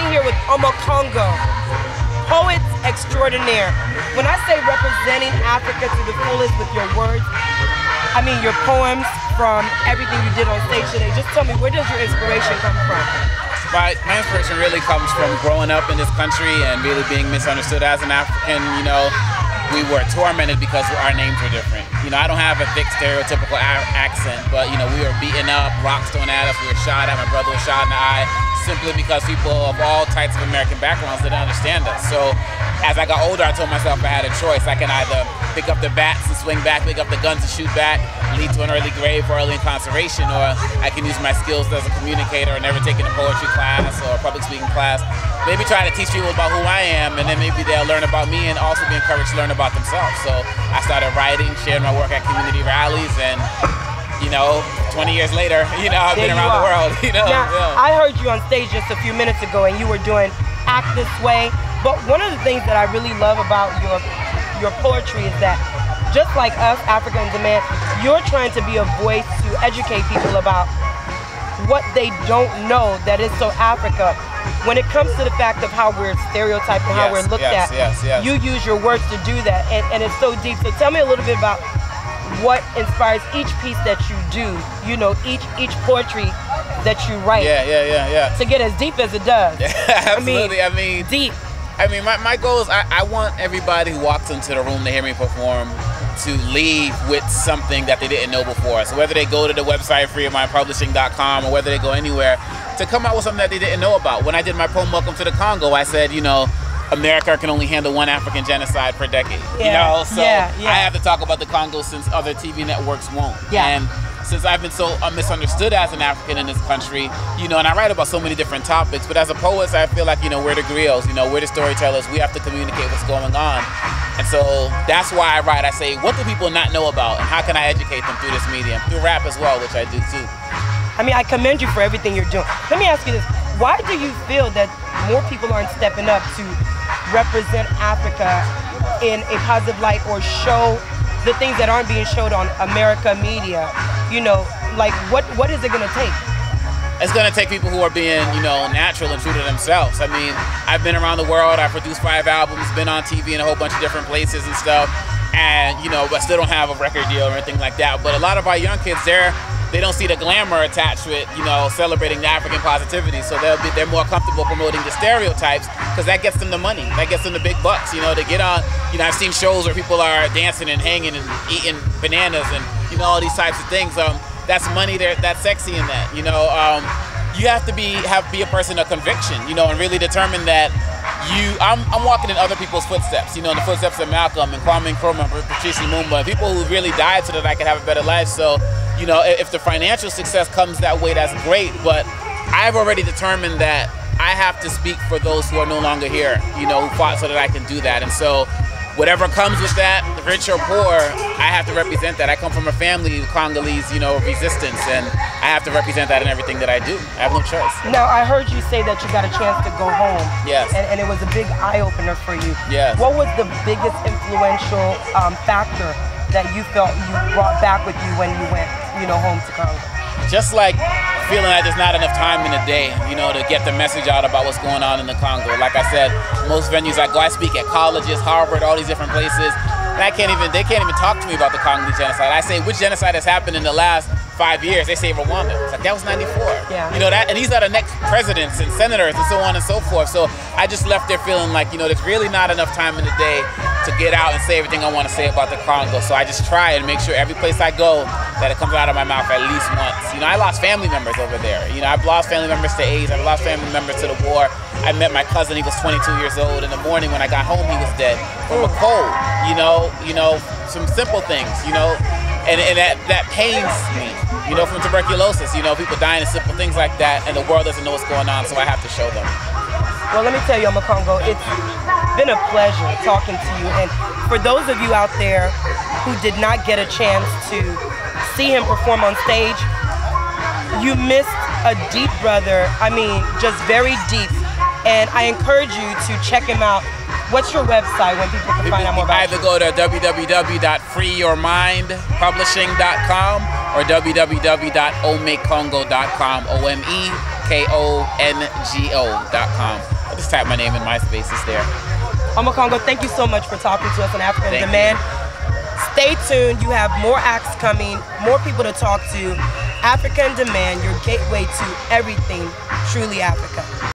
sitting here with Omekongo, poets extraordinaire. When I say representing Africa to the fullest with your words, I mean your poems from everything you did on stage today. Just tell me, where does your inspiration come from? My inspiration really comes from growing up in this country and really being misunderstood as an African. You know, we were tormented because our names were different. You know, I don't have a thick stereotypical accent, but you know, we were beaten up, rocks thrown at us, we were shot at, my brother was shot in the eye, simply because people of all types of American backgrounds didn't understand us. So as I got older, I told myself I had a choice. I can either pick up the bats and swing back, pick up the guns and shoot back, lead to an early grave or early incarceration, or I can use my skills as a communicator and never taking a poetry class or a public speaking class. Maybe try to teach people about who I am, and then maybe they'll learn about me and also be encouraged to learn about themselves. So I started writing, sharing my work at community rallies, and you know, 20 years later, you know, I've been around the world. You know, now, I heard you on stage just a few minutes ago, and you were doing Act This Way. But one of the things that I really love about your poetry is that, just like us, Africa in Demand, you're trying to be a voice to educate people about what they don't know that is so Africa. When it comes to the fact of how we're stereotyped and how we're looked at, you use your words to do that, and it's so deep. So tell me a little bit about what inspires each piece that you do, you know, each poetry that you write. To get as deep as it does. Absolutely. I mean, deep. I mean, my goal is I want everybody who walks into the room to hear me perform to leave with something that they didn't know before. So whether they go to the website freeofmindpublishing.com or whether they go anywhere, to come out with something that they didn't know about. When I did my poem Welcome to the Congo, I said, you know, America can only handle one African genocide per decade. You know, so I have to talk about the Congo since other TV networks won't. And since I've been so misunderstood as an African in this country, you know, and I write about so many different topics, but as a poet, I feel like, you know, we're the griots, you know, we're the storytellers, we have to communicate what's going on. And so that's why I write. I say, what do people not know about, and how can I educate them through this medium? Through rap as well, which I do too. I mean, I commend you for everything you're doing. Let me ask you this. Why do you feel that more people aren't stepping up to represent Africa in a positive light or show the things that aren't being showed on America media? You know, like what is it gonna take? It's gonna take people who are being, you know, natural and true to themselves. I mean, I've been around the world, I've produced 5 albums, been on TV in a whole bunch of different places and stuff, and you know, but still don't have a record deal or anything like that. But a lot of our young kids, they don't see the glamour attached with, you know, celebrating the African positivity. So they're more comfortable promoting the stereotypes because that gets them the money, that gets them the big bucks. You know, they get on. You know, I've seen shows where people are dancing and hanging and eating bananas and, you know, all these types of things. That's money there. That's sexy in that. You know, you have to be a person of conviction. You know, and really determine that I'm walking in other people's footsteps. You know, in the footsteps of Malcolm and Kwame Nkrumah, Patrice Lumumba, people who really died so that I could have a better life. So, you know, if the financial success comes that way, that's great. But I've already determined that I have to speak for those who are no longer here. You know, who fought so that I can do that. And so, whatever comes with that, rich or poor, I have to represent that. I come from a family of Congolese, you know, resistance, and I have to represent that in everything that I do. I have no choice. Now, I heard you say that you got a chance to go home. Yes. And it was a big eye-opener for you. Yes. What was the biggest influential factor that you felt you brought back with you when you went, you know, home to Congo? Just like feeling like there's not enough time in the day, you know, to get the message out about what's going on in the Congo. Like I said, most venues I go, I speak at colleges, Harvard, all these different places, and they can't even talk to me about the Congolese genocide. I say, which genocide has happened in the last 5 years? They say Rwanda. It's like, that was 94. Yeah. You know, that, and these are the next presidents and senators and so on and so forth. So I just left there feeling like, you know, there's really not enough time in the day to get out and say everything I want to say about the Congo. So I just try and make sure every place I go that it comes out of my mouth at least once. You know, I lost family members over there. You know, I've lost family members to AIDS. I've lost family members to the war. I met my cousin. He was 22 years old. In the morning when I got home, he was dead from a cold. You know, some simple things. You know, and that pains me. You know, from tuberculosis. You know, people dying of simple things like that, and the world doesn't know what's going on. So I have to show them. Well, let me tell you, Omekongo, it's been a pleasure talking to you. And for those of you out there who did not get a chance to see him perform on stage, you missed a deep brother. I mean, just very deep. And I encourage you to check him out. What's your website when people can find out more about you? Either go to www.freeyourmindpublishing.com or www.omekongo.com, OMEKONGO.com. just type my name in MySpace. It's there. Omekongo, thank you so much for talking to us on Africa in Thank Demand. Stay tuned. You have more acts coming, more people to talk to. Africa in Demand, your gateway to everything truly Africa.